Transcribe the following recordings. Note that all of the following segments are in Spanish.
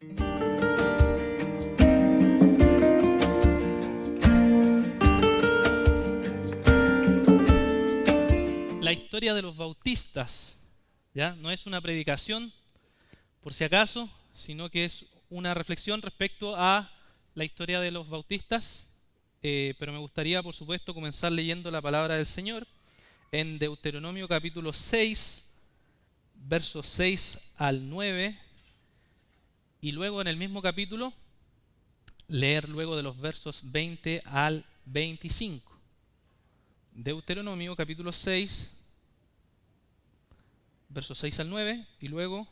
La historia de los bautistas, ¿ya? No es una predicación, por si acaso, sino que es una reflexión respecto a la historia de los bautistas, pero me gustaría, por supuesto, comenzar leyendo la palabra del Señor en Deuteronomio capítulo 6, versos 6 al 9, y luego en el mismo capítulo leer luego de los versos 20 al 25. Deuteronomio capítulo 6, versos 6 al 9 y luego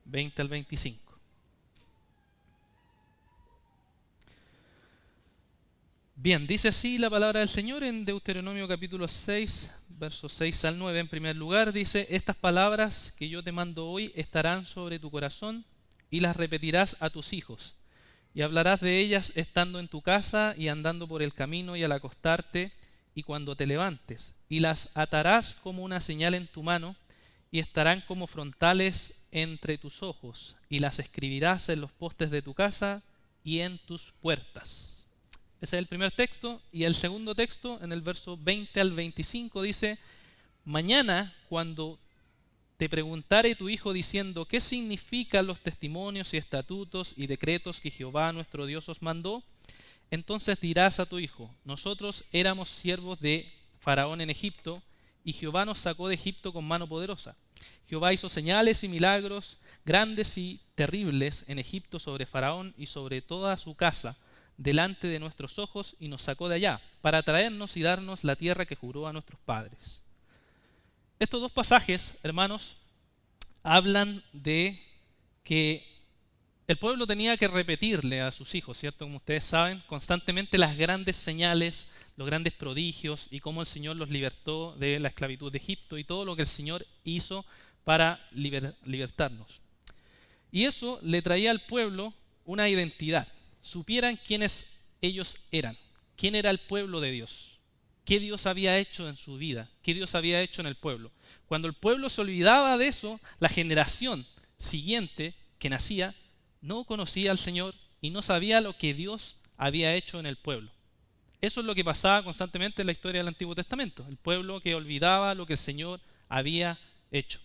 20 al 25. Bien, dice así la palabra del Señor en Deuteronomio capítulo 6, versos 6 al 9. En primer lugar dice: estas palabras que yo te mando hoy estarán sobre tu corazón y las repetirás a tus hijos, y hablarás de ellas estando en tu casa y andando por el camino y al acostarte y cuando te levantes, y las atarás como una señal en tu mano y estarán como frontales entre tus ojos, y las escribirás en los postes de tu casa y en tus puertas. Ese es el primer texto. Y el segundo texto, en el verso 20 al 25, dice: mañana, cuando te preguntare tu hijo diciendo qué significan los testimonios y estatutos y decretos que Jehová nuestro Dios os mandó, entonces dirás a tu hijo: nosotros éramos siervos de Faraón en Egipto, y Jehová nos sacó de Egipto con mano poderosa. Jehová hizo señales y milagros grandes y terribles en Egipto sobre Faraón y sobre toda su casa, delante de nuestros ojos, y nos sacó de allá, para traernos y darnos la tierra que juró a nuestros padres. Estos dos pasajes, hermanos, hablan de que el pueblo tenía que repetirle a sus hijos, ¿cierto? Como ustedes saben, constantemente las grandes señales, los grandes prodigios y cómo el Señor los libertó de la esclavitud de Egipto y todo lo que el Señor hizo para libertarnos. Y eso le traía al pueblo una identidad. Supieran quiénes ellos eran, quién era el pueblo de Dios, qué Dios había hecho en su vida, qué Dios había hecho en el pueblo. Cuando el pueblo se olvidaba de eso, la generación siguiente que nacía no conocía al Señor y no sabía lo que Dios había hecho en el pueblo. Eso es lo que pasaba constantemente en la historia del Antiguo Testamento, el pueblo que olvidaba lo que el Señor había hecho.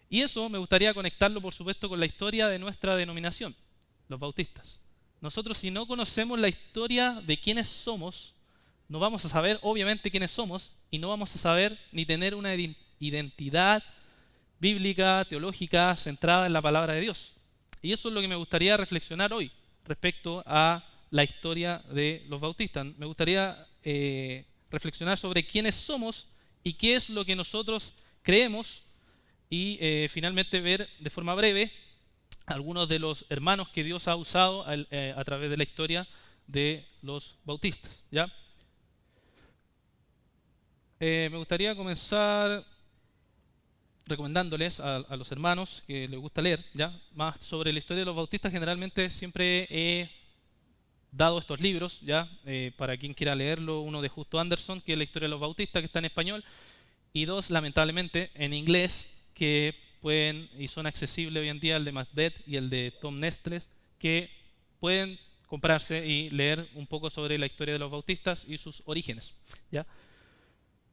Y eso me gustaría conectarlo, por supuesto, con la historia de nuestra denominación, los bautistas. Nosotros, si no conocemos la historia de quiénes somos, no vamos a saber obviamente quiénes somos, y no vamos a saber ni tener una identidad bíblica, teológica, centrada en la palabra de Dios. Y eso es lo que me gustaría reflexionar hoy respecto a la historia de los bautistas. Me gustaría reflexionar sobre quiénes somos y qué es lo que nosotros creemos, y finalmente ver de forma breve algunos de los hermanos que Dios ha usado a través de la historia de los bautistas, ¿ya? Me gustaría comenzar recomendándoles a los hermanos que les gusta leer, ¿ya? Más sobre la historia de los bautistas. Generalmente siempre he dado estos libros, ¿ya? Para quien quiera leerlo: uno de Justo Anderson, que es la historia de los bautistas, que está en español, y dos, lamentablemente, en inglés, que pueden y son accesibles hoy en día, el de Macbeth y el de Tom Nestles, que pueden comprarse y leer un poco sobre la historia de los bautistas y sus orígenes, ¿ya?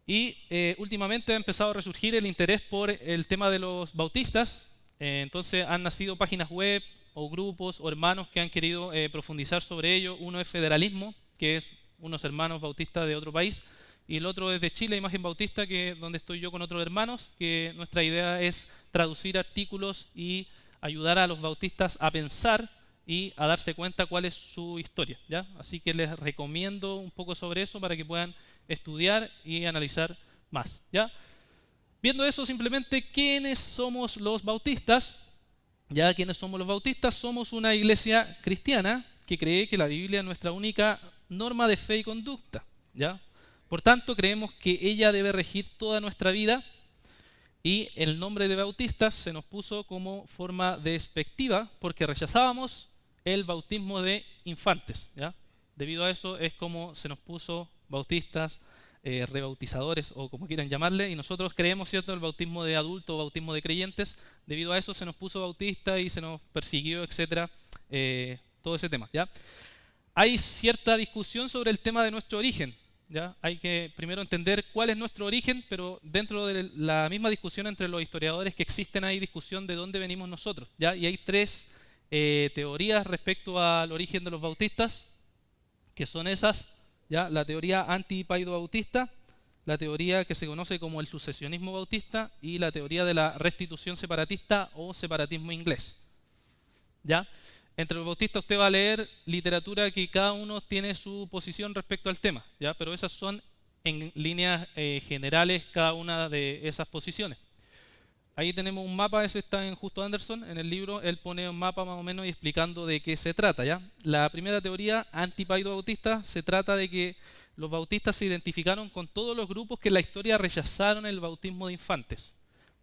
Y últimamente ha empezado a resurgir el interés por el tema de los bautistas. Entonces han nacido páginas web o grupos o hermanos que han querido profundizar sobre ello. Uno es Federalismo, que es unos hermanos bautistas de otro país, y el otro es de Chile, Imagen Bautista, que es donde estoy yo con otros hermanos, que nuestra idea es traducir artículos y ayudar a los bautistas a pensar y a darse cuenta cuál es su historia, ¿ya? Así que les recomiendo un poco sobre eso para que puedan estudiar y analizar más, ¿ya? Viendo eso, simplemente, ¿quiénes somos los bautistas? ¿Ya? ¿Quiénes somos los bautistas? Somos una iglesia cristiana que cree que la Biblia es nuestra única norma de fe y conducta, ¿ya? Por tanto, creemos que ella debe regir toda nuestra vida, y el nombre de bautistas se nos puso como forma despectiva porque rechazábamos el bautismo de infantes, ¿ya? Debido a eso es como se nos puso bautistas rebautizadores o como quieran llamarle, y nosotros creemos, ¿cierto?, el bautismo de adultos o bautismo de creyentes. Debido a eso se nos puso bautista y se nos persiguió, etcétera, todo ese tema, ¿ya? Hay cierta discusión sobre el tema de nuestro origen, ¿ya? Hay que primero entender cuál es nuestro origen, pero dentro de la misma discusión entre los historiadores que existen hay discusión de dónde venimos nosotros, ¿ya? Y hay tres teorías respecto al origen de los bautistas, que son esas, ¿ya? La teoría antipaido-bautista, la teoría que se conoce como el sucesionismo bautista y la teoría de la restitución separatista o separatismo inglés, ¿ya? Entre los bautistas usted va a leer literatura que cada uno tiene su posición respecto al tema, ¿ya? Pero esas son en líneas generales cada una de esas posiciones. Ahí tenemos un mapa, ese está en Justo Anderson, en el libro él pone un mapa más o menos y explicando de qué se trata, ¿ya? La primera teoría antipaido bautista se trata de que los bautistas se identificaron con todos los grupos que en la historia rechazaron el bautismo de infantes.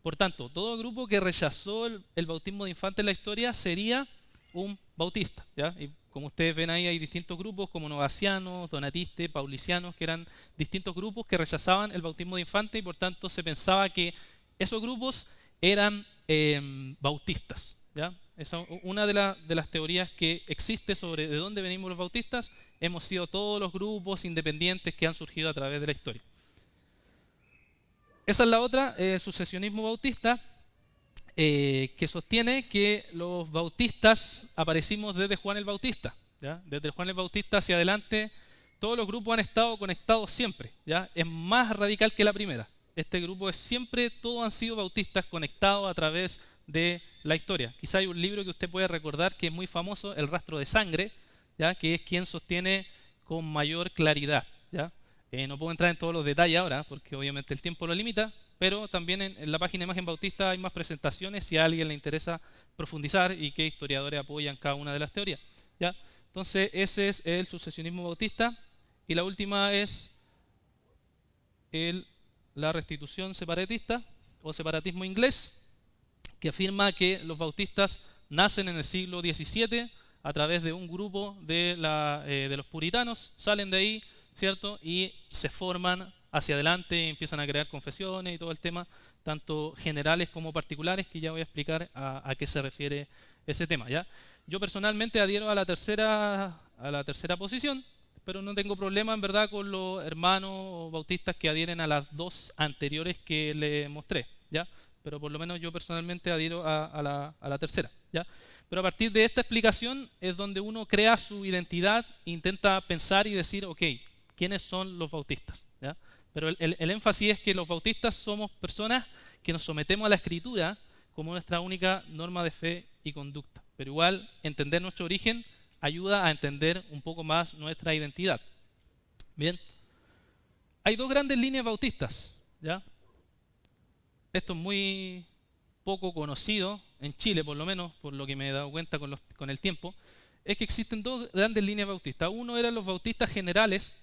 Por tanto, todo grupo que rechazó el bautismo de infantes en la historia sería un bautista, ¿ya? Y como ustedes ven ahí hay distintos grupos como novacianos, donatistas, paulicianos, que eran distintos grupos que rechazaban el bautismo de infante y por tanto se pensaba que esos grupos eran bautistas, ¿ya? Esa es una de las teorías que existe sobre de dónde venimos los bautistas. Hemos sido todos los grupos independientes que han surgido a través de la historia. Esa es la otra, el sucesionismo bautista, que sostiene que los bautistas aparecimos desde Juan el Bautista, ¿ya? Desde Juan el Bautista hacia adelante todos los grupos han estado conectados siempre, ¿ya? Es más radical que la primera. Este grupo es siempre, todos han sido bautistas conectados a través de la historia. Quizá hay un libro que usted puede recordar que es muy famoso, El rastro de sangre, ¿ya? Que es quien sostiene con mayor claridad, ¿ya? No puedo entrar en todos los detalles ahora porque obviamente el tiempo lo limita, pero también en la página Imagen Bautista hay más presentaciones si a alguien le interesa profundizar y qué historiadores apoyan cada una de las teorías, ¿ya? Entonces ese es el sucesionismo bautista y la última es la restitución separatista o separatismo inglés, que afirma que los bautistas nacen en el siglo XVII a través de un grupo de los puritanos, salen de ahí, ¿cierto? Y se forman hacia adelante, empiezan a crear confesiones y todo el tema, tanto generales como particulares, que ya voy a explicar a qué se refiere ese tema, ¿ya? Yo personalmente adhiero a la tercera posición, pero no tengo problema en verdad con los hermanos bautistas que adhieren a las dos anteriores que le mostré, ¿ya? Pero por lo menos yo personalmente adhiero a la tercera, ¿ya? Pero a partir de esta explicación es donde uno crea su identidad, intenta pensar y decir, ok, ¿quiénes son los bautistas? ¿Ya? Pero el énfasis es que los bautistas somos personas que nos sometemos a la Escritura como nuestra única norma de fe y conducta. Pero igual, entender nuestro origen ayuda a entender un poco más nuestra identidad. Bien, hay dos grandes líneas bautistas, ¿ya? Esto es muy poco conocido, en Chile por lo menos, por lo que me he dado cuenta con el tiempo, es que existen dos grandes líneas bautistas. Uno eran los bautistas generales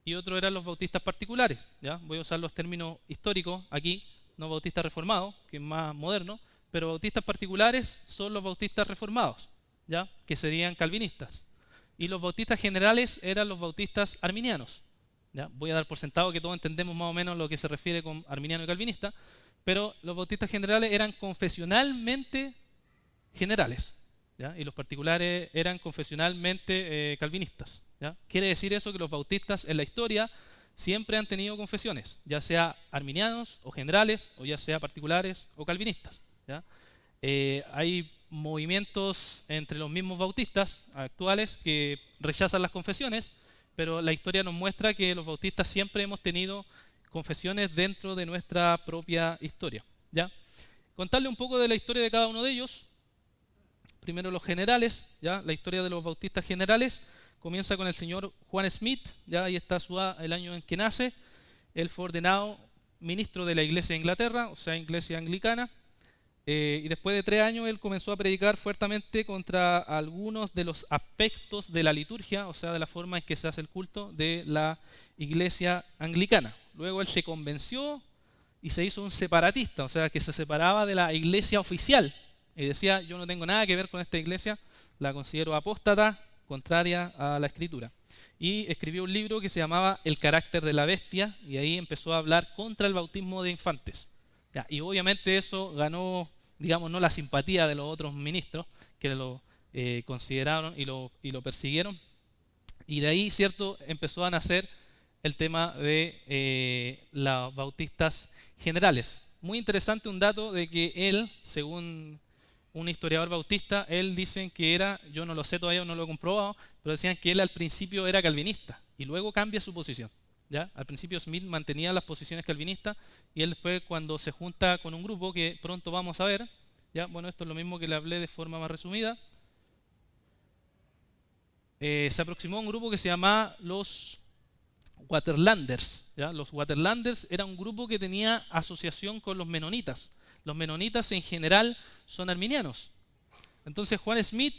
y otro eran los bautistas particulares, ¿ya? Voy a usar los términos históricos aquí, no bautistas reformados, que es más moderno, pero bautistas particulares son los bautistas reformados, ¿ya? Que serían calvinistas. Y los bautistas generales eran los bautistas arminianos, ¿ya? Voy a dar por sentado que todos entendemos más o menos lo que se refiere con arminiano y calvinista, pero los bautistas generales eran confesionalmente generales, ¿ya? Y los particulares eran confesionalmente calvinistas, ¿ya? Quiere decir eso que los bautistas en la historia siempre han tenido confesiones, ya sea arminianos o generales, o ya sea particulares o calvinistas, ¿ya? Hay movimientos entre los mismos bautistas actuales que rechazan las confesiones, pero la historia nos muestra que los bautistas siempre hemos tenido confesiones dentro de nuestra propia historia, ¿ya? Contarle un poco de la historia de cada uno de ellos. Primero los generales, ¿ya? La historia de los bautistas generales comienza con el señor Juan Smith, ¿ya? Ahí está el año en que nace. Él fue ordenado ministro de la Iglesia de Inglaterra, o sea, Iglesia Anglicana. Y después de 3 años él comenzó a predicar fuertemente contra algunos de los aspectos de la liturgia, o sea, de la forma en que se hace el culto de la Iglesia Anglicana. Luego él se convenció y se hizo un separatista, o sea, que se separaba de la iglesia oficial y decía, yo no tengo nada que ver con esta iglesia, la considero apóstata, contraria a la Escritura. y escribió un libro que se llamaba El carácter de la bestia, y ahí empezó a hablar contra el bautismo de infantes. Ya, y obviamente eso ganó, digamos, no la simpatía de los otros ministros que lo consideraron y lo persiguieron. Y de ahí, ¿cierto?, empezó a nacer el tema de los bautistas generales. Muy interesante un dato de que él, según un historiador bautista, él dicen que era, yo no lo sé todavía, no lo he comprobado, pero decían que él al principio era calvinista y luego cambia su posición. ¿Ya? Al principio Smith mantenía las posiciones calvinistas y él después, cuando se junta con un grupo que pronto vamos a ver, ¿ya? Bueno, esto es lo mismo que le hablé de forma más resumida, se aproximó a un grupo que se llama los Waterlanders. ¿Ya? Los Waterlanders era un grupo que tenía asociación con los menonitas. Los menonitas en general son arminianos. Entonces Juan Smith,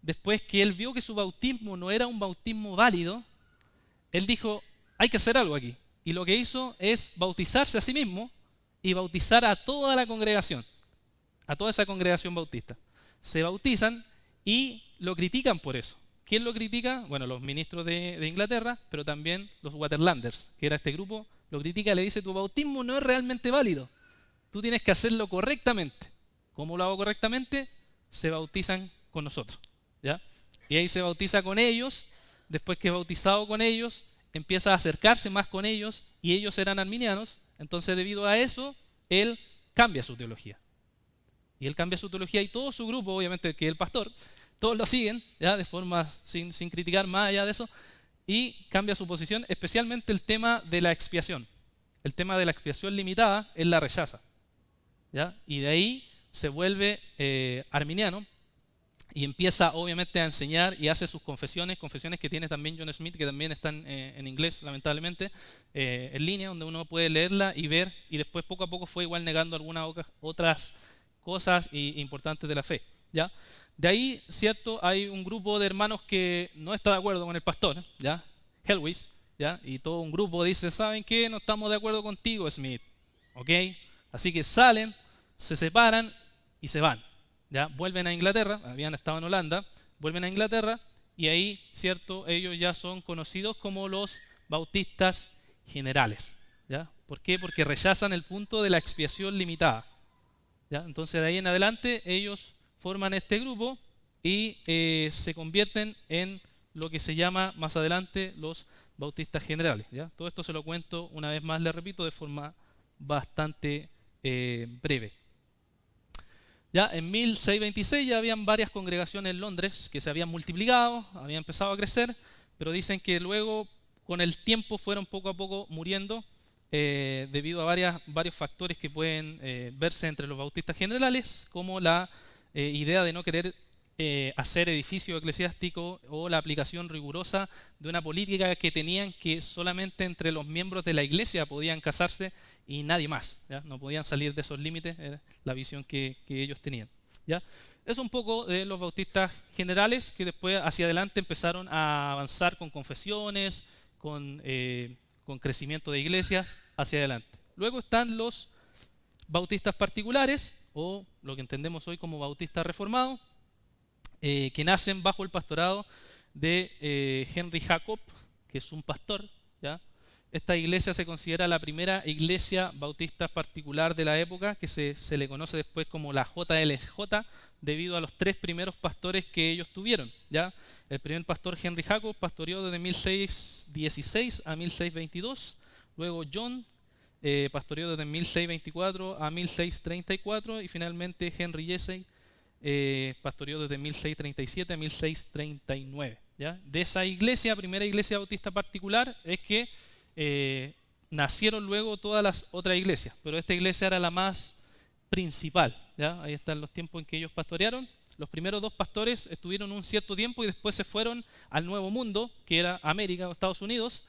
después que él vio que su bautismo no era un bautismo válido, él dijo, hay que hacer algo aquí. Y lo que hizo es bautizarse a sí mismo y bautizar a toda la congregación, a toda esa congregación bautista. Se bautizan y lo critican por eso. ¿Quién lo critica? Bueno, los ministros de Inglaterra, pero también los Waterlanders, que era este grupo, lo critica y le dice, tu bautismo no es realmente válido. Tú tienes que hacerlo correctamente. ¿Cómo lo hago correctamente? Se bautizan con nosotros. ¿Ya? Y ahí se bautiza con ellos. Después que es bautizado con ellos, empieza a acercarse más con ellos y ellos eran arminianos. Entonces, debido a eso, él cambia su teología. Y él cambia su teología y todo su grupo, obviamente que es el pastor, todos lo siguen, ¿ya? De forma sin criticar más allá de eso, y cambia su posición, especialmente el tema de la expiación. El tema de la expiación limitada, él la rechaza. ¿Ya? Y de ahí se vuelve arminiano y empieza obviamente a enseñar y hace sus confesiones que tiene también John Smith, que también están en inglés lamentablemente, en línea, donde uno puede leerla y ver, y después poco a poco fue igual negando algunas otras cosas importantes de la fe. ¿Ya? De ahí, cierto, hay un grupo de hermanos que no está de acuerdo con el pastor, ¿ya? Helwys, ¿ya? Y todo un grupo dice, ¿saben qué? No estamos de acuerdo contigo, Smith, ¿ok? Así que salen, se separan y se van, ¿ya? Vuelven a Inglaterra, habían estado en Holanda, vuelven a Inglaterra y ahí, cierto, ellos ya son conocidos como los bautistas generales, ¿ya? ¿Por qué? Porque rechazan el punto de la expiación limitada, ¿ya? Entonces, de ahí en adelante, ellos forman este grupo y se convierten en lo que se llama más adelante los bautistas generales. ¿Ya? Todo esto se lo cuento, una vez más le repito, de forma bastante breve. Ya en 1626 ya habían varias congregaciones en Londres que se habían multiplicado, habían empezado a crecer, pero dicen que luego con el tiempo fueron poco a poco muriendo debido a varios factores que pueden verse entre los bautistas generales, como la idea de no querer hacer edificio eclesiástico o la aplicación rigurosa de una política que tenían que solamente entre los miembros de la iglesia podían casarse y nadie más, ¿ya? No podían salir de esos límites, era la visión que ellos tenían, ¿ya? Es un poco de los bautistas generales que después hacia adelante empezaron a avanzar con confesiones, con crecimiento de iglesias hacia adelante. Luego están los bautistas particulares, o lo que entendemos hoy como bautistas reformados, que nacen bajo el pastorado de Henry Jacob, que es un pastor, ¿ya? Esta iglesia se considera la primera iglesia bautista particular de la época, que se le conoce después como la JLJ, debido a los tres primeros pastores que ellos tuvieron, ¿ya? El primer pastor, Henry Jacob, pastoreó desde 1616 a 1622, luego John pastoreó desde 1624 a 1634 y finalmente Henry Jesse pastoreó desde 1637 a 1639. ¿Ya? De esa iglesia, primera iglesia bautista particular, es que nacieron luego todas las otras iglesias, pero esta iglesia era la más principal. ¿Ya? Ahí están los tiempos en que ellos pastorearon. Los primeros dos pastores estuvieron un cierto tiempo y después se fueron al Nuevo Mundo, que era América o Estados Unidos,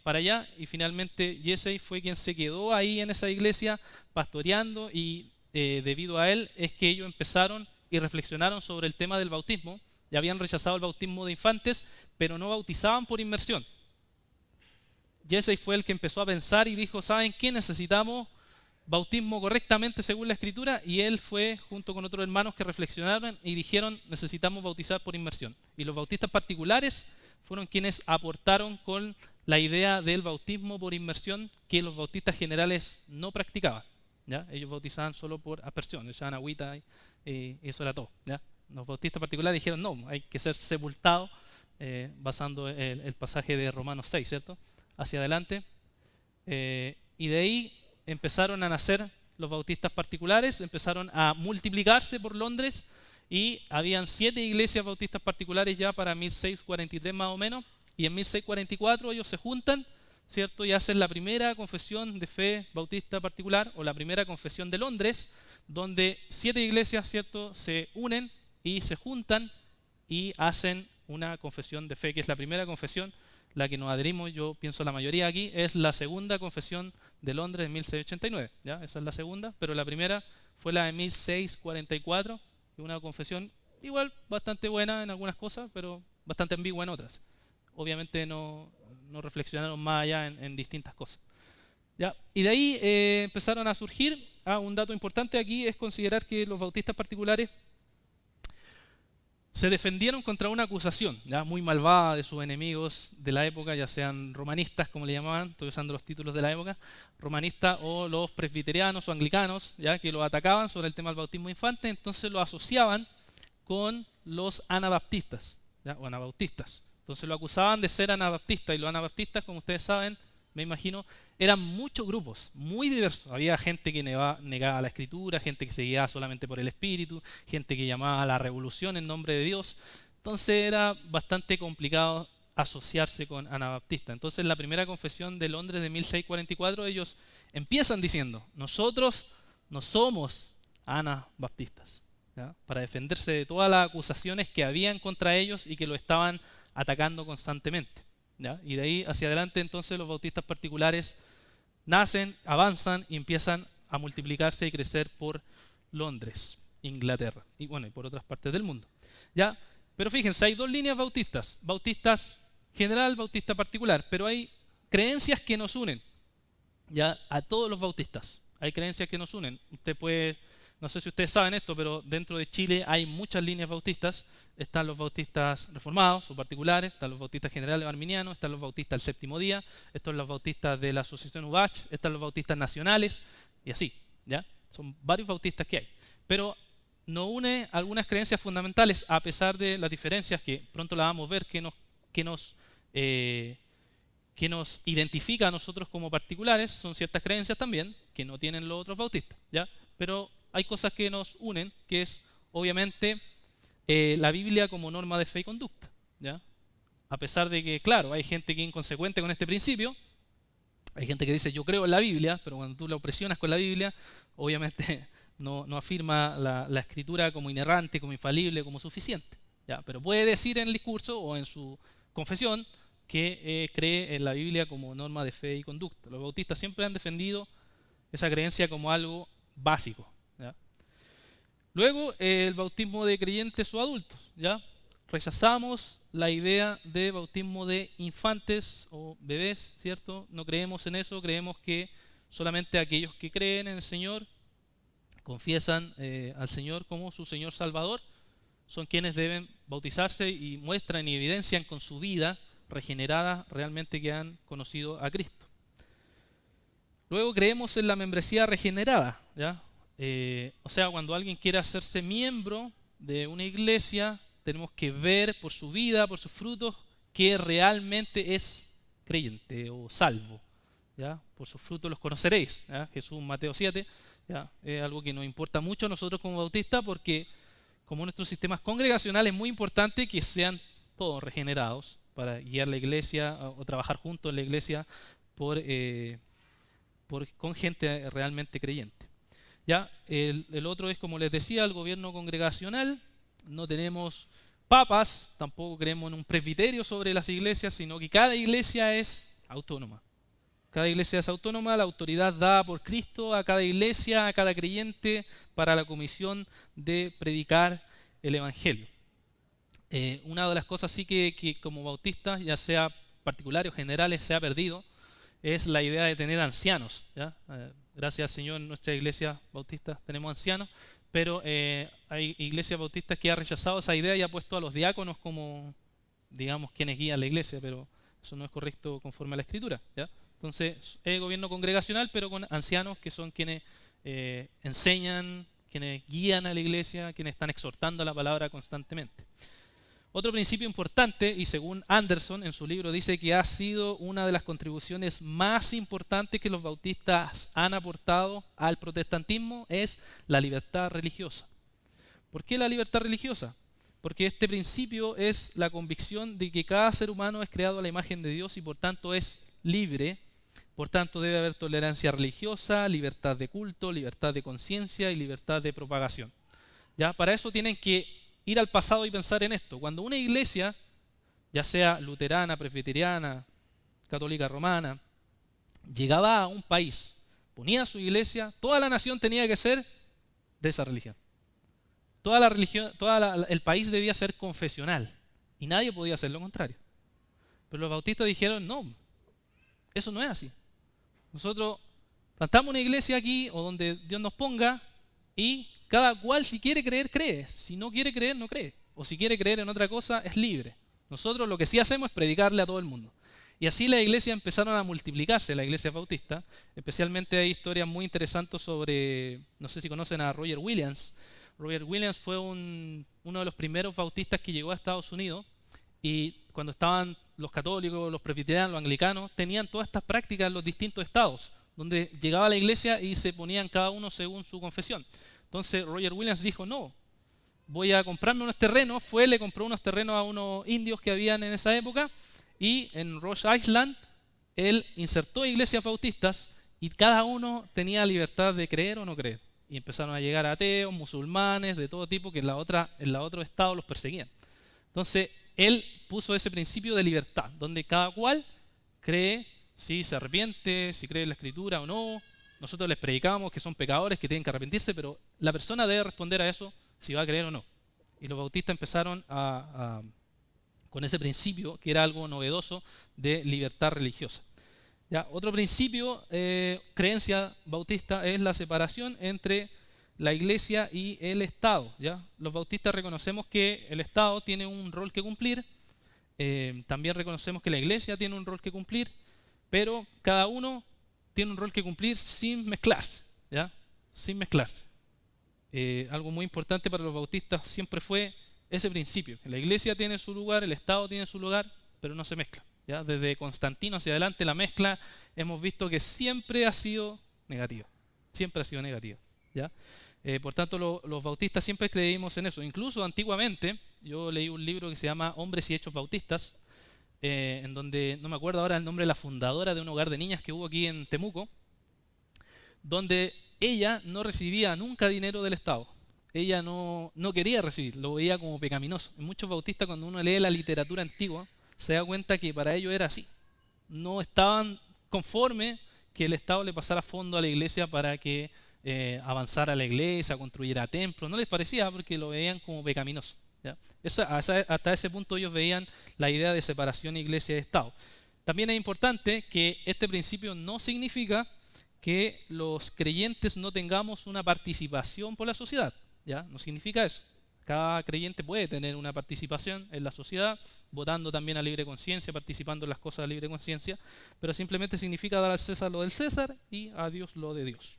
para allá, y finalmente Jesse fue quien se quedó ahí en esa iglesia pastoreando, y debido a él es que ellos empezaron y reflexionaron sobre el tema del bautismo. Ya habían rechazado el bautismo de infantes, pero no bautizaban por inmersión. Jesse fue el que empezó a pensar y dijo, ¿saben qué? Necesitamos bautismo correctamente según la Escritura, y él fue junto con otros hermanos que reflexionaron y dijeron, necesitamos bautizar por inmersión. Y los bautistas particulares fueron quienes aportaron con la idea del bautismo por inmersión que los bautistas generales no practicaban. ¿Ya? Ellos bautizaban solo por aspersión, echaban agüita y eso era todo. ¿Ya? Los bautistas particulares dijeron no, hay que ser sepultado, basando el pasaje de Romanos 6, ¿cierto? Hacia adelante. Y de ahí empezaron a nacer los bautistas particulares, empezaron a multiplicarse por Londres y habían 7 iglesias bautistas particulares ya para 1643 más o menos, y en 1644 ellos se juntan, ¿cierto? Y hacen la primera confesión de fe bautista particular, o la primera confesión de Londres, donde 7 iglesias, ¿cierto?, se unen y se juntan y hacen una confesión de fe, que es la primera confesión, la que nos adherimos, yo pienso la mayoría aquí, es la segunda confesión de Londres en 1689, ¿ya? Esa es la segunda, pero la primera fue la de 1644, una confesión igual bastante buena en algunas cosas, pero bastante ambigua en otras. Obviamente no reflexionaron más allá en distintas cosas. ¿Ya? Y de ahí empezaron a surgir, un dato importante aquí es considerar que los bautistas particulares se defendieron contra una acusación ya muy malvada de sus enemigos de la época, ya sean romanistas, como le llamaban, estoy usando los títulos de la época, romanistas o los presbiterianos o anglicanos, ya que los atacaban sobre el tema del bautismo infante, entonces lo asociaban con los anabaptistas, ¿ya? O anabautistas. Entonces lo acusaban de ser anabaptista, y los anabaptistas, como ustedes saben, me imagino, eran muchos grupos, muy diversos. Había gente que negaba la escritura, gente que se guiaba solamente por el espíritu, gente que llamaba a la revolución en nombre de Dios. Entonces era bastante complicado asociarse con anabaptistas. Entonces en la primera confesión de Londres de 1644 ellos empiezan diciendo, nosotros no somos anabaptistas, ¿ya? Para defenderse de todas las acusaciones que habían contra ellos y que lo estaban atacando constantemente. ¿Ya? Y de ahí hacia adelante entonces los bautistas particulares nacen, avanzan y empiezan a multiplicarse y crecer por Londres, Inglaterra y bueno, y por otras partes del mundo. ¿Ya? Pero fíjense, hay 2 líneas bautistas, bautistas general, bautista particular, pero hay creencias que nos unen, ya, a todos los bautistas. Hay creencias que nos unen. Usted puede, no sé si ustedes saben esto, pero dentro de Chile hay muchas líneas bautistas. Están los bautistas reformados o particulares, están los bautistas generales o arminianos, están los bautistas del séptimo día, estos son los bautistas de la asociación UBACH, están los bautistas nacionales y así, ¿ya? Son varios bautistas que hay. Pero nos une algunas creencias fundamentales, a pesar de las diferencias que pronto las vamos a ver, que nos identifica a nosotros como particulares. Son ciertas creencias también que no tienen los otros bautistas, ¿ya? Pero hay cosas que nos unen, que es obviamente la Biblia como norma de fe y conducta, ¿ya? A pesar de que, claro, hay gente que es inconsecuente con este principio, hay gente que dice yo creo en la Biblia, pero cuando tú lo presionas con la Biblia, obviamente no afirma la escritura como inerrante, como infalible, como suficiente, ¿ya? Pero puede decir en el discurso o en su confesión que cree en la Biblia como norma de fe y conducta. Los bautistas siempre han defendido esa creencia como algo básico, ¿ya? Luego, el bautismo de creyentes o adultos, ¿ya? Rechazamos la idea de bautismo de infantes o bebés, ¿cierto? No creemos en eso, creemos que solamente aquellos que creen en el Señor, confiesan al Señor como su Señor Salvador, son quienes deben bautizarse y muestran y evidencian con su vida regenerada realmente que han conocido a Cristo. Luego creemos en la membresía regenerada, ¿ya? O sea, cuando alguien quiere hacerse miembro de una iglesia, tenemos que ver por su vida, por sus frutos, que realmente es creyente o salvo, ¿ya? Por sus frutos los conoceréis, ¿ya? Jesús, Mateo 7, ¿ya? Es algo que nos importa mucho a nosotros como bautistas, porque como nuestro sistema congregacional es muy importante que sean todos regenerados para guiar la iglesia o trabajar juntos en la iglesia con gente realmente creyente. ¿Ya? El otro es, como les decía, el gobierno congregacional. No tenemos papas, tampoco creemos en un presbiterio sobre las iglesias, sino que cada iglesia es autónoma. Cada iglesia es autónoma, la autoridad dada por Cristo a cada iglesia, a cada creyente, para la comisión de predicar el Evangelio. Una de las cosas sí que como bautistas, ya sea particulares o generales, se ha perdido, es la idea de tener ancianos, ¿ya? Gracias al Señor en nuestra iglesia bautista tenemos ancianos, pero hay iglesias bautistas que han rechazado esa idea y ha puesto a los diáconos como digamos, quienes guían la iglesia, pero eso no es correcto conforme a la Escritura, ¿ya? Entonces, es gobierno congregacional, pero con ancianos que son quienes enseñan, quienes guían a la iglesia, quienes están exhortando a la palabra constantemente. Otro principio importante, y según Anderson en su libro dice que ha sido una de las contribuciones más importantes que los bautistas han aportado al protestantismo, es la libertad religiosa. ¿Por qué la libertad religiosa? Porque este principio es la convicción de que cada ser humano es creado a la imagen de Dios y por tanto es libre. Por tanto debe haber tolerancia religiosa, libertad de culto, libertad de conciencia y libertad de propagación. ¿Ya? Para eso tienen que ir al pasado y pensar en esto. Cuando una iglesia, ya sea luterana, presbiteriana, católica romana, llegaba a un país, ponía su iglesia, toda la nación tenía que ser de esa religión. Toda la religión, el país debía ser confesional y nadie podía hacer lo contrario. Pero los bautistas dijeron, no, eso no es así. Nosotros plantamos una iglesia aquí o donde Dios nos ponga y cada cual si quiere creer, cree. Si no quiere creer, no cree. O si quiere creer en otra cosa, es libre. Nosotros lo que sí hacemos es predicarle a todo el mundo. Y así las iglesias empezaron a multiplicarse, la iglesia bautista. Especialmente hay historias muy interesantes sobre, no sé si conocen a Roger Williams. Roger Williams fue uno de los primeros bautistas que llegó a Estados Unidos y cuando estaban los católicos, los presbiterianos, los anglicanos, tenían todas estas prácticas en los distintos estados, donde llegaba a la iglesia y se ponían cada uno según su confesión. Entonces Roger Williams dijo, no, voy a comprarme unos terrenos. Le compró unos terrenos a unos indios que habían en esa época y en Rhode Island él insertó iglesias bautistas y cada uno tenía libertad de creer o no creer. Y empezaron a llegar ateos, musulmanes, de todo tipo que en la otro estado los perseguían. Entonces él puso ese principio de libertad, donde cada cual cree si se arrepiente, si cree en la Escritura o no. Nosotros les predicamos que son pecadores, que tienen que arrepentirse, pero la persona debe responder a eso si va a creer o no. Y los bautistas empezaron con ese principio, que era algo novedoso, de libertad religiosa. ¿Ya? Otro principio, creencia bautista, es la separación entre la iglesia y el Estado. ¿Ya? Los bautistas reconocemos que el Estado tiene un rol que cumplir, también reconocemos que la iglesia tiene un rol que cumplir, pero cada uno tiene un rol que cumplir sin mezclarse, ¿ya? Sin mezclarse. Algo muy importante para los bautistas siempre fue ese principio. La iglesia tiene su lugar, el Estado tiene su lugar, pero no se mezcla. ¿Ya? Desde Constantino hacia adelante la mezcla hemos visto que siempre ha sido negativa. Siempre ha sido negativa. ¿Ya? Por tanto, los bautistas siempre creímos en eso. Incluso antiguamente, yo leí un libro que se llama Hombres y Hechos Bautistas, en donde, no me acuerdo ahora el nombre de la fundadora de un hogar de niñas que hubo aquí en Temuco, donde ella no recibía nunca dinero del Estado. Ella no quería recibir, lo veía como pecaminoso. En muchos bautistas, cuando uno lee la literatura antigua, se da cuenta que para ellos era así. No estaban conformes que el Estado le pasara fondo a la iglesia para que avanzara la iglesia, construyera templos. No les parecía porque lo veían como pecaminoso. ¿Ya? Hasta ese punto ellos veían la idea de separación iglesia y Estado. También es importante que este principio no significa que los creyentes no tengamos una participación por la sociedad. ¿Ya? No significa eso. Cada creyente puede tener una participación en la sociedad, votando también a libre conciencia, participando en las cosas a libre conciencia, pero simplemente significa dar al César lo del César y a Dios lo de Dios.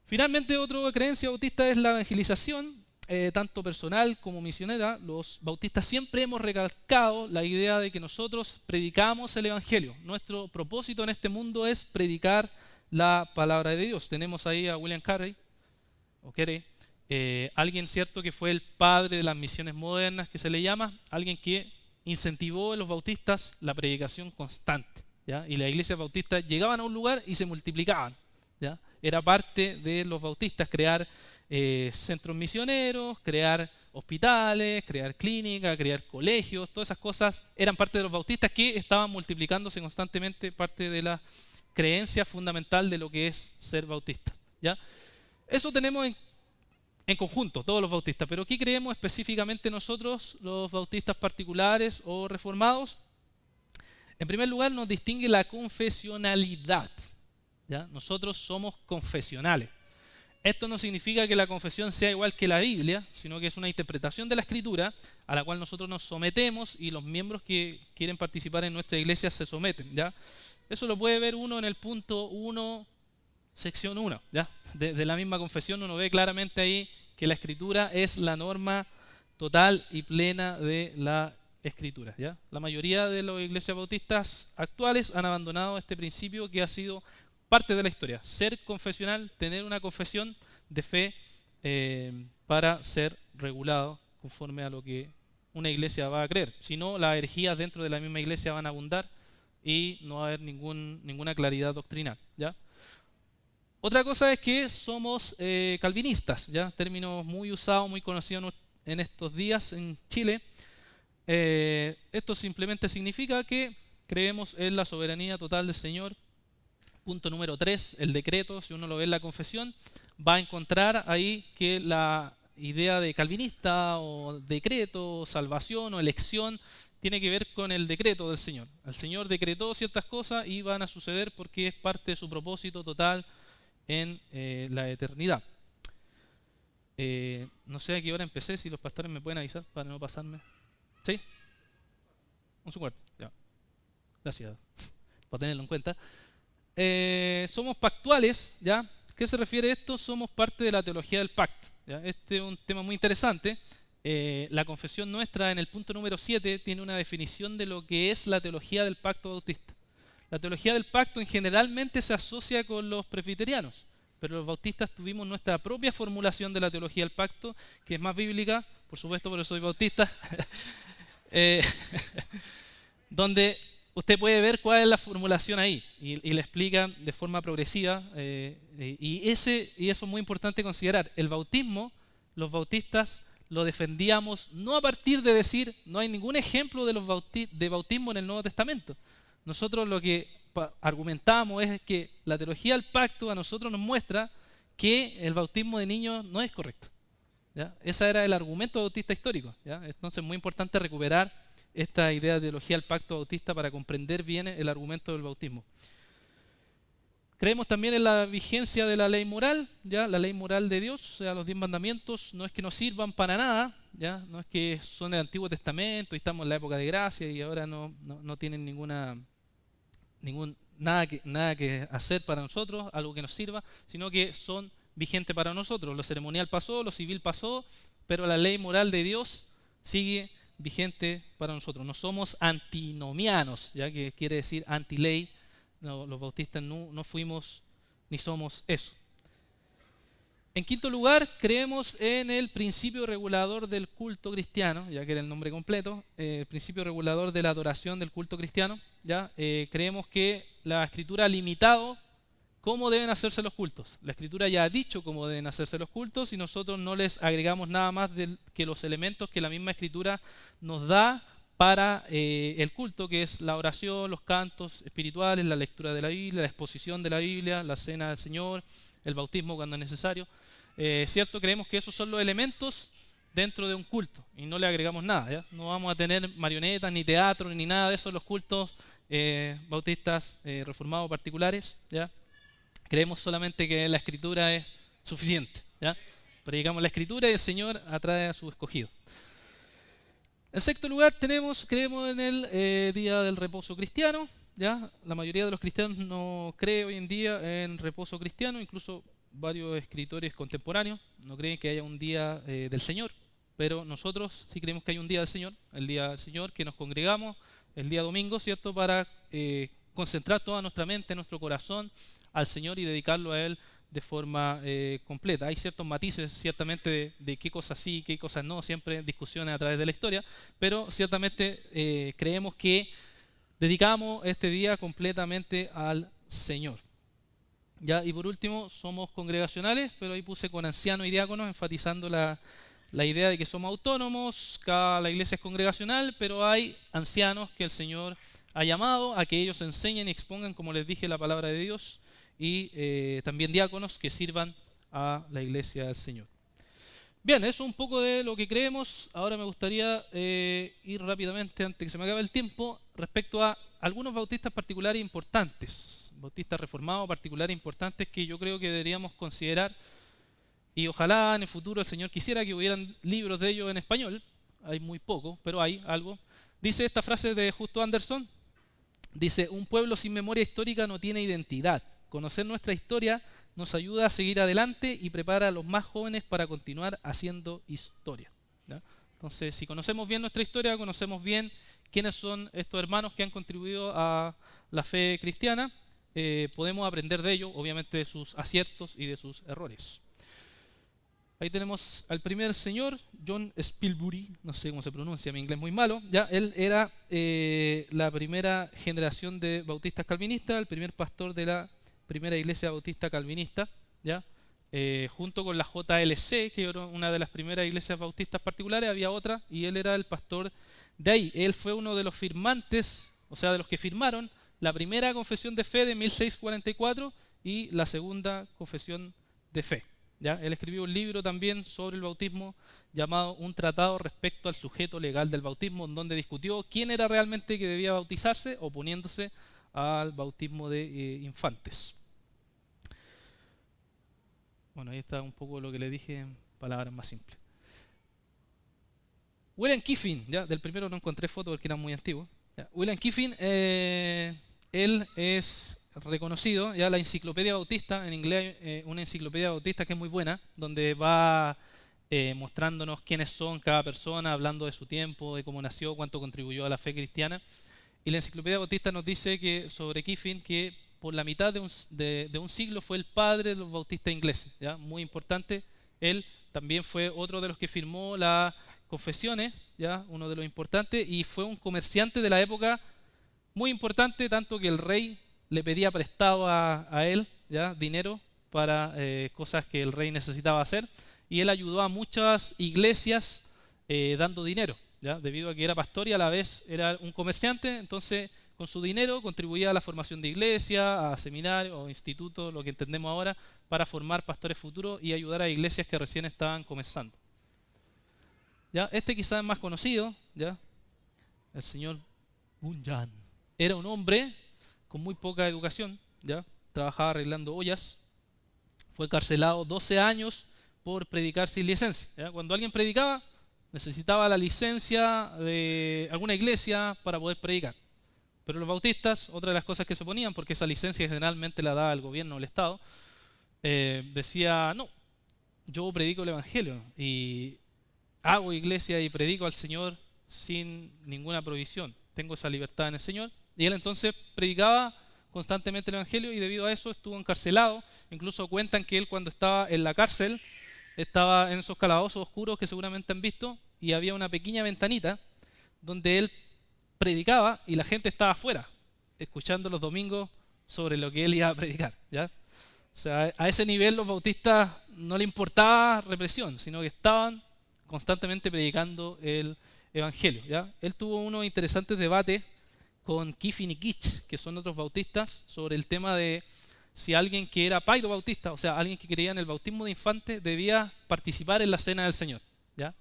Finalmente, otra creencia bautista es la evangelización, tanto personal como misionera. Los bautistas siempre hemos recalcado la idea de que nosotros predicamos el Evangelio. Nuestro propósito en este mundo es predicar la palabra de Dios. Tenemos ahí a William Carey, alguien cierto que fue el padre de las misiones modernas, que se le llama, alguien que incentivó en los bautistas la predicación constante, ¿ya? Y las iglesias bautistas llegaban a un lugar y se multiplicaban, ¿ya? Era parte de los bautistas crear centros misioneros, crear hospitales, crear clínicas, crear colegios. Todas esas cosas eran parte de los bautistas que estaban multiplicándose constantemente, parte de la creencia fundamental de lo que es ser bautista, ¿ya? Eso tenemos en conjunto, todos los bautistas. Pero ¿qué creemos específicamente nosotros, los bautistas particulares o reformados? En primer lugar, nos distingue la confesionalidad, ¿ya? Nosotros somos confesionales. Esto no significa que la confesión sea igual que la Biblia, sino que es una interpretación de la Escritura a la cual nosotros nos sometemos y los miembros que quieren participar en nuestra iglesia se someten, ¿ya? Eso lo puede ver uno en el punto 1, sección 1, ¿ya? De la misma confesión uno ve claramente ahí que la Escritura es la norma total y plena de la Escritura, ¿ya? La mayoría de las iglesias bautistas actuales han abandonado este principio que ha sido parte de la historia, ser confesional, tener una confesión de fe para ser regulado conforme a lo que una iglesia va a creer. Si no, las herejías dentro de la misma iglesia van a abundar y no va a haber ninguna claridad doctrinal, ¿ya? Otra cosa es que somos calvinistas, ¿ya? Término muy usado, muy conocido en estos días en Chile. Esto simplemente significa que creemos en la soberanía total del Señor. Punto número 3, el decreto, si uno lo ve en la confesión, va a encontrar ahí que la idea de calvinista o decreto, o salvación o elección tiene que ver con el decreto del Señor. El Señor decretó ciertas cosas y van a suceder porque es parte de su propósito total en la eternidad. No sé a qué hora empecé, si los pastores me pueden avisar para no pasarme. ¿Sí? 11:15, ya. Gracias por tenerlo en cuenta. Somos pactuales, ¿ya? ¿Qué se refiere a esto? Somos parte de la teología del pacto, ¿ya? Este es un tema muy interesante. La confesión nuestra en el punto número 7 tiene una definición de lo que es la teología del pacto bautista. La teología del pacto generalmente se asocia con los presbiterianos, pero los bautistas tuvimos nuestra propia formulación de la teología del pacto, que es más bíblica, por supuesto, porque soy bautista, donde usted puede ver cuál es la formulación ahí y le explica de forma progresiva. Y eso es muy importante considerar. El bautismo, los bautistas lo defendíamos no a partir de decir, no hay ningún ejemplo de bautismo en el Nuevo Testamento. Nosotros lo que argumentamos es que la teología del pacto a nosotros nos muestra que el bautismo de niños no es correcto, ¿ya? Ese era el argumento bautista histórico, ¿ya? Entonces es muy importante recuperar esta idea de teología del pacto bautista para comprender bien el argumento del bautismo. Creemos también en la vigencia de la ley moral, ¿ya? La ley moral de Dios, o sea, los 10 mandamientos, no es que nos sirvan para nada, ¿ya? No es que son del Antiguo Testamento y estamos en la época de gracia y ahora no tienen nada que hacer para nosotros, algo que nos sirva, sino que son vigentes para nosotros. Lo ceremonial pasó, lo civil pasó, pero la ley moral de Dios sigue vigente para nosotros. No somos antinomianos, ya que quiere decir anti-ley. No, los bautistas no fuimos ni somos eso. En quinto lugar, creemos en el principio regulador del culto cristiano, ya que era el nombre completo, el principio regulador de la adoración del culto cristiano. ¿Ya? Creemos que la Escritura ha limitado cómo deben hacerse los cultos. La Escritura ya ha dicho cómo deben hacerse los cultos y nosotros no les agregamos nada más que los elementos que la misma Escritura nos da para el culto, que es la oración, los cantos espirituales, la lectura de la Biblia, la exposición de la Biblia, la cena del Señor, el bautismo cuando es necesario. ¿Cierto? Creemos que esos son los elementos dentro de un culto y no le agregamos nada, ¿ya? No vamos a tener marionetas, ni teatro, ni nada de eso en los cultos bautistas reformados particulares, ¿ya? Creemos solamente que la Escritura es suficiente, ¿ya? Predicamos la Escritura y el Señor atrae a su escogido. En sexto lugar creemos en el día del reposo cristiano, ¿ya? La mayoría de los cristianos no cree hoy en día en reposo cristiano, incluso varios escritores contemporáneos no creen que haya un día del Señor, pero nosotros sí creemos que hay un día del Señor, el día del Señor, que nos congregamos el día domingo, ¿cierto? Para concentrar toda nuestra mente, nuestro corazón al Señor y dedicarlo a Él de forma completa. Hay ciertos matices ciertamente de qué cosas sí, qué cosas no, siempre discusiones a través de la historia, pero ciertamente creemos que dedicamos este día completamente al Señor. ¿Ya? Y por último, somos congregacionales, pero ahí puse con ancianos y diáconos, enfatizando la idea de que somos autónomos, la iglesia es congregacional, pero hay ancianos que el Señor ha llamado a que ellos enseñen y expongan, como les dije, la palabra de Dios, y también diáconos que sirvan a la iglesia del Señor. Bien, eso es un poco de lo que creemos. Ahora me gustaría ir rápidamente, antes que se me acabe el tiempo, respecto a algunos bautistas particulares importantes, bautistas reformados particulares importantes que yo creo que deberíamos considerar Y ojalá en el futuro el Señor quisiera que hubieran libros de ellos en español. Hay muy poco, pero hay algo. Dice esta frase de Justo Anderson. Dice, un pueblo sin memoria histórica no tiene identidad. Conocer nuestra historia nos ayuda a seguir adelante y prepara a los más jóvenes para continuar haciendo historia. ¿Ya? Entonces, si conocemos bien nuestra historia, conocemos bien quiénes son estos hermanos que han contribuido a la fe cristiana, podemos aprender de ellos, obviamente de sus aciertos y de sus errores. Ahí tenemos al primer señor, John Spilsbury, no sé cómo se pronuncia, mi inglés es muy malo. Ya, él era la primera generación de bautistas calvinistas, el primer pastor de la primera iglesia bautista calvinista, ¿ya? Junto con la JLC, que era una de las primeras iglesias bautistas particulares, había otra, y él era el pastor de ahí. Él fue uno de los firmantes, o sea, de los que firmaron la primera confesión de fe de 1644 y la segunda confesión de fe. ¿Ya? Él escribió un libro también sobre el bautismo llamado Un tratado respecto al sujeto legal del bautismo, en donde discutió quién era realmente que debía bautizarse, oponiéndose al bautismo de infantes. Bueno, ahí está un poco lo que le dije en palabras más simples. William Kiffin, ¿ya? Del primero no encontré fotos porque eran muy antiguos. ¿Ya? William Kiffin, él es reconocido, ya la enciclopedia bautista, en inglés una enciclopedia bautista que es muy buena, donde va mostrándonos quiénes son cada persona, hablando de su tiempo, de cómo nació, cuánto contribuyó a la fe cristiana. Y la enciclopedia bautista nos dice que sobre Kiffin que por la mitad de un siglo fue el padre de los bautistas ingleses, ¿ya? Muy importante. Él también fue otro de los que firmó las confesiones, ¿ya? Uno de los importantes, y fue un comerciante de la época muy importante, tanto que el rey le pedía prestado a él, ¿ya? Dinero para cosas que el rey necesitaba hacer, y él ayudó a muchas iglesias dando dinero, ¿ya? Debido a que era pastor y a la vez era un comerciante. Entonces con su dinero contribuía a la formación de iglesias, a seminarios o institutos, lo que entendemos ahora, para formar pastores futuros y ayudar a iglesias que recién estaban comenzando. ¿Ya? Este quizás es más conocido, ¿ya? El señor Bunyan. Era un hombre con muy poca educación, ¿ya? Trabajaba arreglando ollas, fue encarcelado 12 años por predicar sin licencia, ¿ya? Cuando alguien predicaba, necesitaba la licencia de alguna iglesia para poder predicar. Pero los bautistas, otra de las cosas que se ponían, porque esa licencia generalmente la da el gobierno o el Estado, decía, no, yo predico el Evangelio y hago iglesia y predico al Señor sin ninguna provisión. Tengo esa libertad en el Señor. Y él entonces predicaba constantemente el Evangelio y debido a eso estuvo encarcelado. Incluso cuentan que él cuando estaba en la cárcel estaba en esos calabozos oscuros que seguramente han visto y había una pequeña ventanita donde él predicaba y la gente estaba afuera escuchando los domingos sobre lo que él iba a predicar, ¿ya? O sea, a ese nivel los bautistas no le importaba represión, sino que estaban constantemente predicando el Evangelio, ¿ya? Él tuvo unos interesantes debates con Kiffin y Kitch, que son otros bautistas, sobre el tema de si alguien que era paido bautista, o sea, alguien que creía en el bautismo de infante, debía participar en la cena del Señor, ¿ya?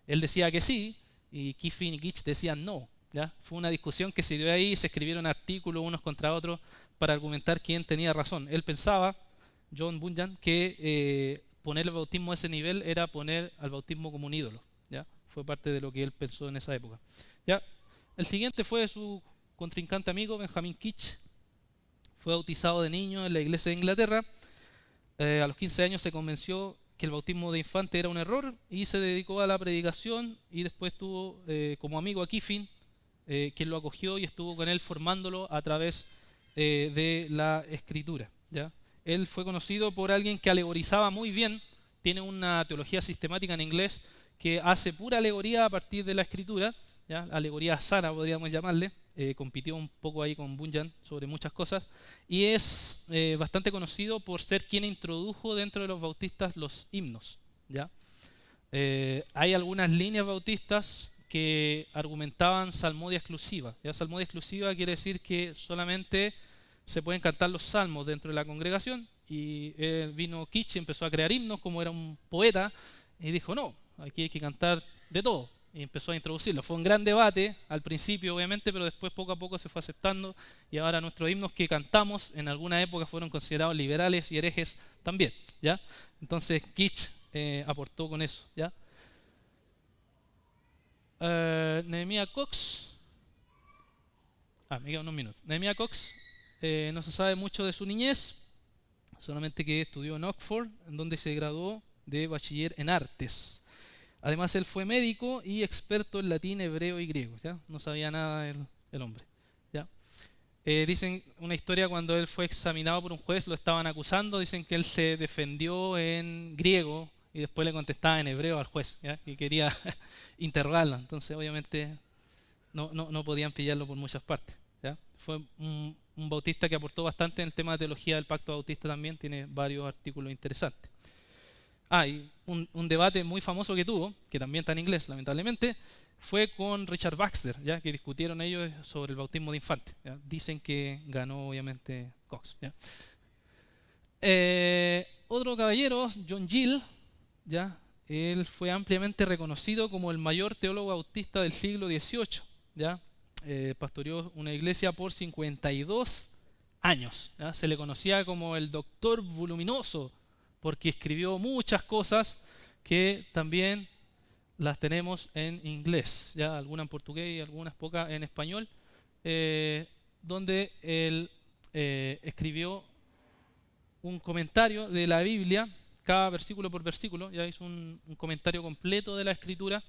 Él decía que sí, y Kiffin y Kitch decían no, ¿ya? Fue una discusión que se dio ahí, se escribieron artículos unos contra otros para argumentar quién tenía razón. Él pensaba, John Bunyan, que poner el bautismo a ese nivel era poner al bautismo como un ídolo, ¿ya? Fue parte de lo que él pensó en esa época, ¿ya? El siguiente fue su contrincante amigo, Benjamin Kitch. Fue bautizado de niño en la iglesia de Inglaterra. A los 15 años se convenció que el bautismo de infante era un error y se dedicó a la predicación y después tuvo como amigo a Kiffin, quien lo acogió y estuvo con él formándolo a través de la escritura, ¿ya? Él fue conocido por alguien que alegorizaba muy bien, tiene una teología sistemática en inglés que hace pura alegoría a partir de la escritura, ¿ya? Alegoría sana podríamos llamarle. Compitió un poco ahí con Bunyan sobre muchas cosas y es bastante conocido por ser quien introdujo dentro de los bautistas los himnos, ¿ya? Hay algunas líneas bautistas que argumentaban salmodia exclusiva, ¿ya? Salmodia exclusiva quiere decir que solamente se pueden cantar los salmos dentro de la congregación y vino Kitch y empezó a crear himnos como era un poeta y dijo no, aquí hay que cantar de todo. Y empezó a introducirlo. Fue un gran debate al principio, obviamente, pero después poco a poco se fue aceptando y ahora nuestros himnos que cantamos en alguna época fueron considerados liberales y herejes también, ¿ya? Entonces Kitch aportó con eso, ¿ya? Nehemiah Cox. Me quedan unos minutos. Nehemiah Cox, no se sabe mucho de su niñez, solamente que estudió en Oxford, en donde se graduó de bachiller en artes. Además, él fue médico y experto en latín, hebreo y griego, ¿ya? No sabía nada el hombre, ¿ya? Dicen una historia cuando él fue examinado por un juez, lo estaban acusando, dicen que él se defendió en griego y después le contestaba en hebreo al juez, ¿ya? Y quería interrogarlo. Entonces, obviamente, no podían pillarlo por muchas partes, ¿ya? Fue un bautista que aportó bastante en el tema de teología del pacto bautista también, tiene varios artículos interesantes. Y un debate muy famoso que tuvo, que también está en inglés lamentablemente, fue con Richard Baxter, ¿ya? Que discutieron ellos sobre el bautismo de infante, ¿ya? Dicen que ganó obviamente Cox, ¿ya? Otro caballero, John Gill, ¿ya? Él fue ampliamente reconocido como el mayor teólogo bautista del siglo XVIII, ¿ya? Pastoreó una iglesia por 52 años, ¿ya? Se le conocía como el doctor voluminoso porque escribió muchas cosas que también las tenemos en inglés, ya algunas en portugués y algunas pocas en español, donde él escribió un comentario de la Biblia, cada versículo por versículo, ya hizo un comentario completo de la Escritura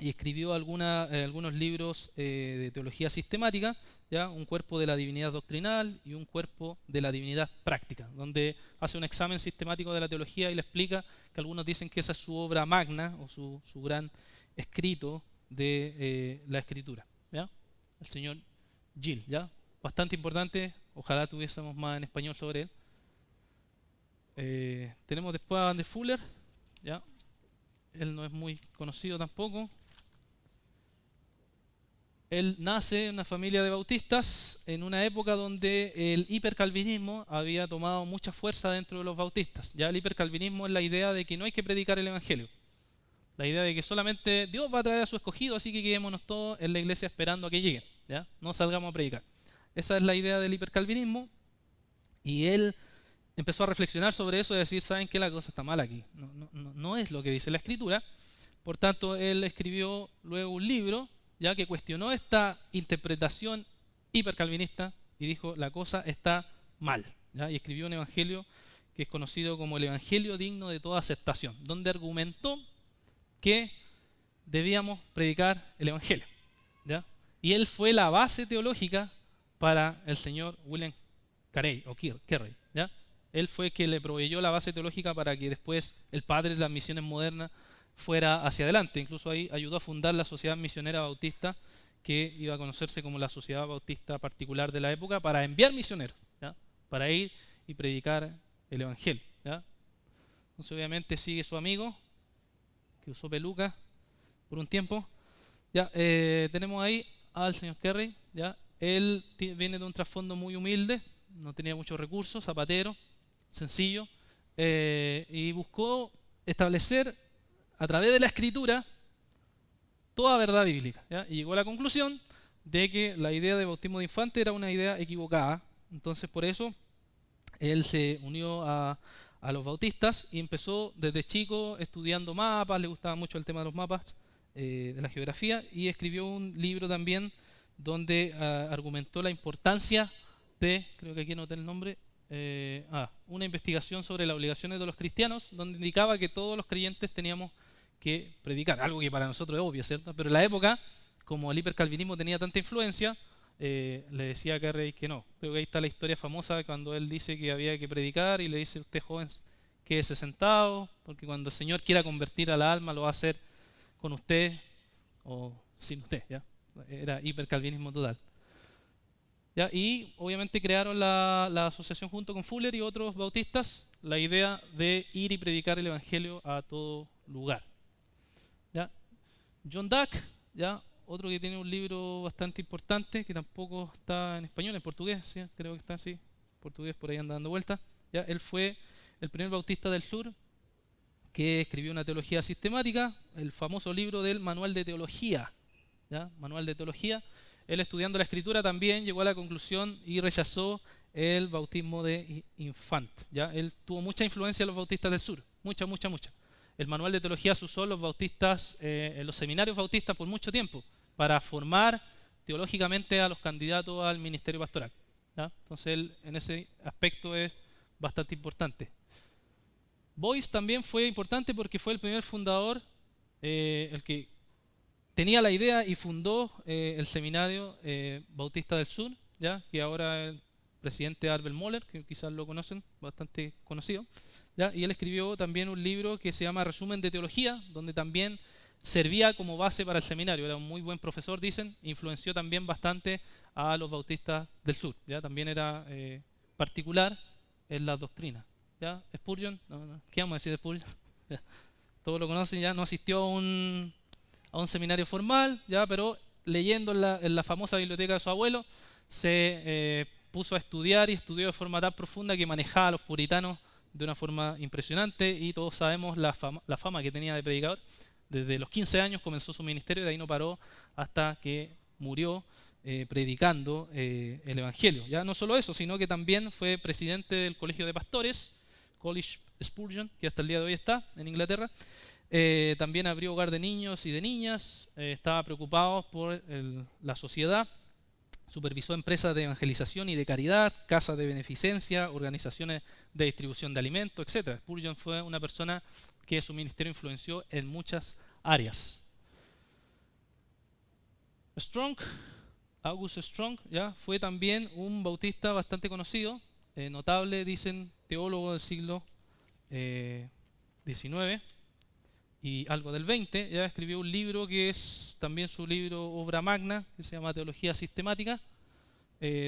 y escribió algunos libros de teología sistemática, ya un cuerpo de la divinidad doctrinal y un cuerpo de la divinidad práctica, donde hace un examen sistemático de la teología y le explica que algunos dicen que esa es su obra magna o su gran escrito de la Escritura, ¿ya? El señor Gill, ¿ya? Bastante importante, ojalá tuviésemos más en español sobre él. Tenemos después a Andrew Fuller, ¿ya? Él no es muy conocido tampoco. Él nace en una familia de bautistas en una época donde el hipercalvinismo había tomado mucha fuerza dentro de los bautistas. Ya el hipercalvinismo es la idea de que no hay que predicar el evangelio. La idea de que solamente Dios va a traer a su escogido, así que quedémonos todos en la iglesia esperando a que lleguen, ¿ya? No salgamos a predicar. Esa es la idea del hipercalvinismo. Y él empezó a reflexionar sobre eso y a decir, ¿saben qué? La cosa está mal aquí. No es lo que dice la Escritura. Por tanto, él escribió luego un libro, ya que cuestionó esta interpretación hipercalvinista y dijo, la cosa está mal, ¿ya? Y escribió un evangelio que es conocido como el Evangelio digno de toda aceptación, donde argumentó que debíamos predicar el evangelio, ¿ya? Y él fue la base teológica para el señor William Carey o Carey, ¿ya? Él fue quien le proveyó la base teológica para que después el padre de las misiones modernas fuera hacia adelante. Incluso ahí ayudó a fundar la Sociedad Misionera Bautista, que iba a conocerse como la Sociedad Bautista Particular de la época, para enviar misioneros, ¿ya? Para ir y predicar el evangelio, ¿ya? Entonces obviamente sigue su amigo, que usó peluca por un tiempo. Ya, tenemos ahí al señor Carey, ¿ya? Él viene de un trasfondo muy humilde, no tenía muchos recursos, zapatero, sencillo, y buscó establecer a través de la Escritura toda verdad bíblica, ¿ya? Y llegó a la conclusión de que la idea de bautismo de infante era una idea equivocada. Entonces por eso él se unió a los bautistas y empezó desde chico estudiando mapas, le gustaba mucho el tema de los mapas, de la geografía, y escribió un libro también donde argumentó la importancia de, creo que aquí anoté el nombre, una investigación sobre las obligaciones de los cristianos, donde indicaba que todos los creyentes teníamos que predicar, algo que para nosotros es obvio, ¿cierto? Pero en la época, como el hipercalvinismo tenía tanta influencia, le decía a Carey que no. Creo que ahí está la historia famosa cuando él dice que había que predicar y le dice, usted joven, quédese sentado, porque cuando el Señor quiera convertir a la alma lo va a hacer con usted o sin usted, ¿ya? Era hipercalvinismo total, ¿ya? Y obviamente crearon la asociación junto con Fuller y otros bautistas, la idea de ir y predicar el evangelio a todo lugar, ¿ya? John Duck, ¿ya? Otro que tiene un libro bastante importante, que tampoco está en español, en portugués, ¿sí? Creo que está así, portugués por ahí anda dando vueltas, ¿ya? Él fue el primer bautista del sur que escribió una teología sistemática, el famoso libro del Manual de Teología, ¿ya? Manual de Teología. Él, estudiando la Escritura, también llegó a la conclusión y rechazó el bautismo de infante, ¿ya? Él tuvo mucha influencia en los bautistas del sur, mucha. el manual de teología se usó en los bautistas, en los seminarios bautistas por mucho tiempo, para formar teológicamente a los candidatos al ministerio pastoral, ¿ya? Entonces él en ese aspecto es bastante importante. Boyce también fue importante porque fue el primer fundador, el que tenía la idea y fundó el seminario Bautista del Sur, ¿ya? Que ahora el presidente Arbel Moller, que quizás lo conocen, bastante conocido, ¿ya? Y él escribió también un libro que se llama Resumen de Teología, donde también servía como base para el seminario. Era un muy buen profesor, dicen, influenció también bastante a los bautistas del sur, ¿ya? También era particular en la doctrina, ¿ya? Spurgeon, ¿qué vamos a decir de Spurgeon? Ya. Todos lo conocen, ya no asistió a un seminario formal, ya, pero leyendo en la famosa biblioteca de su abuelo, se puso a estudiar y estudió de forma tan profunda que manejaba a los puritanos de una forma impresionante, y todos sabemos la fama que tenía de predicador. Desde los 15 años comenzó su ministerio y de ahí no paró hasta que murió predicando el Evangelio. Ya no solo eso, sino que también fue presidente del Colegio de Pastores, College Spurgeon, que hasta el día de hoy está en Inglaterra. También abrió hogar de niños y de niñas, estaba preocupado por la sociedad, supervisó empresas de evangelización y de caridad, casas de beneficencia, organizaciones de distribución de alimentos, etc. Spurgeon fue una persona que su ministerio influenció en muchas áreas. Strong, August Strong, ¿ya? Fue también un bautista bastante conocido, notable, dicen, teólogo del siglo XIX y algo del XX. Ya escribió un libro que es también su libro obra magna, que se llama Teología Sistemática,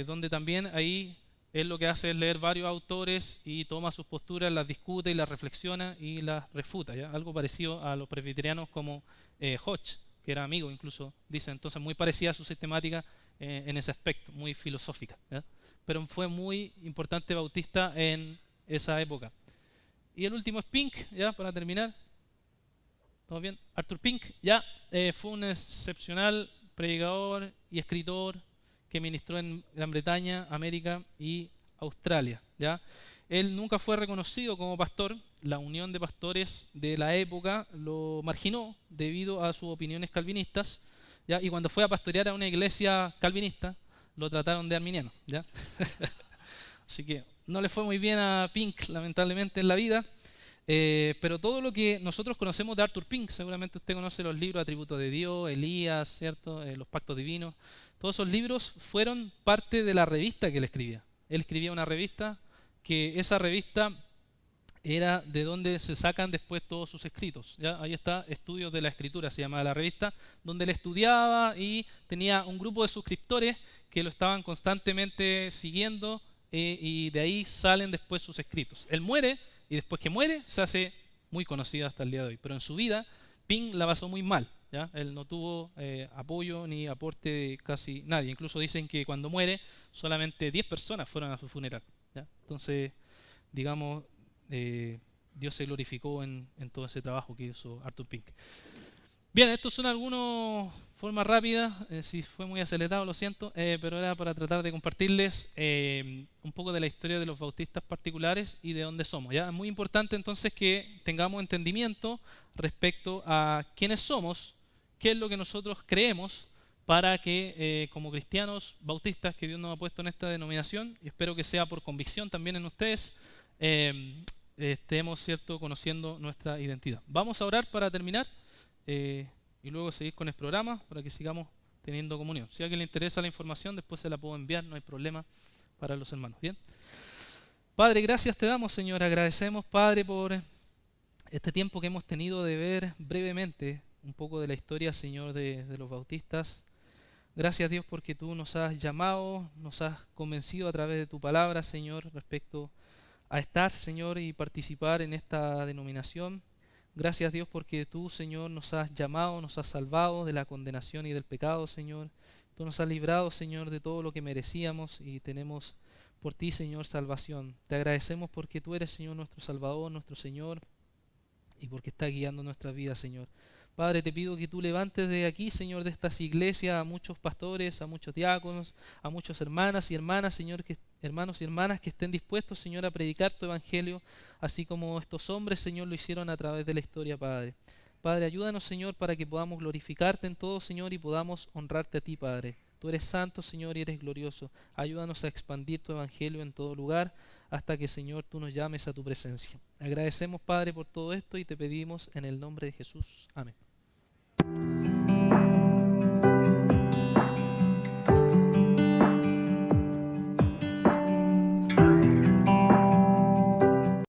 donde también ahí él lo que hace es leer varios autores y toma sus posturas, las discute y las reflexiona y las refuta, ¿ya? Algo parecido a los presbiterianos como Hodge, que era amigo incluso, dice. Entonces muy parecida a su sistemática en ese aspecto, muy filosófica, ¿ya? Pero fue muy importante bautista en esa época. Y el último es Pink, ya para terminar. ¿Estamos bien? Arthur Pink, ya fue un excepcional predicador y escritor que ministró en Gran Bretaña, América y Australia, ¿ya? Él nunca fue reconocido como pastor. La unión de pastores de la época lo marginó debido a sus opiniones calvinistas, ¿ya? Y cuando fue a pastorear a una iglesia calvinista, lo trataron de arminiano, ¿ya? Así que no le fue muy bien a Pink, lamentablemente, en la vida. Pero todo lo que nosotros conocemos de Arthur Pink, seguramente usted conoce los libros Atributos de Dios, Elías, ¿cierto? Los Pactos Divinos. Todos esos libros fueron parte de la revista que él escribía. Él escribía una revista, que esa revista era de donde se sacan después todos sus escritos, ¿ya? Ahí está, Estudios de la Escritura, se llamaba la revista, donde él estudiaba y tenía un grupo de suscriptores que lo estaban constantemente siguiendo, y de ahí salen después sus escritos. Él muere y después que muere se hace muy conocido hasta el día de hoy, pero en su vida Pink la pasó muy mal, ¿ya? Él no tuvo apoyo ni aporte de casi nadie. Incluso dicen que cuando muere solamente 10 personas fueron a su funeral, ¿ya? Entonces, digamos, Dios se glorificó en todo ese trabajo que hizo Arthur Pink. Bien, estos son algunas formas rápidas, si fue muy acelerado lo siento, pero era para tratar de compartirles un poco de la historia de los bautistas particulares y de dónde somos, ¿ya? Es muy importante entonces que tengamos entendimiento respecto a quiénes somos, qué es lo que nosotros creemos, para que como cristianos bautistas que Dios nos ha puesto en esta denominación, y espero que sea por convicción también en ustedes, estemos, ¿cierto?, conociendo nuestra identidad. Vamos a orar para terminar. Y luego seguir con el programa para que sigamos teniendo comunión. Si a alguien le interesa la información, después se la puedo enviar, no hay problema para los hermanos. Bien. Padre, gracias te damos, Señor. Agradecemos, Padre, por este tiempo que hemos tenido de ver brevemente un poco de la historia, Señor, de los bautistas. Gracias, Dios, porque tú nos has llamado, nos has convencido a través de tu palabra, Señor, respecto a estar, Señor, y participar en esta denominación. Gracias, Dios, porque tú, Señor, nos has llamado, nos has salvado de la condenación y del pecado, Señor. Tú nos has librado, Señor, de todo lo que merecíamos y tenemos por ti, Señor, salvación. Te agradecemos porque tú eres, Señor, nuestro Salvador, nuestro Señor, y porque estás guiando nuestra vida, Señor. Padre, te pido que tú levantes de aquí, Señor, de estas iglesias a muchos pastores, a muchos diáconos, a muchas hermanas y hermanas, Señor, hermanos y hermanas que estén dispuestos, Señor, a predicar tu evangelio, así como estos hombres, Señor, lo hicieron a través de la historia, Padre. Padre, ayúdanos, Señor, para que podamos glorificarte en todo, Señor, y podamos honrarte a ti, Padre. Tú eres santo, Señor, y eres glorioso. Ayúdanos a expandir tu evangelio en todo lugar hasta que, Señor, tú nos llames a tu presencia. Agradecemos, Padre, por todo esto y te pedimos en el nombre de Jesús. Amén.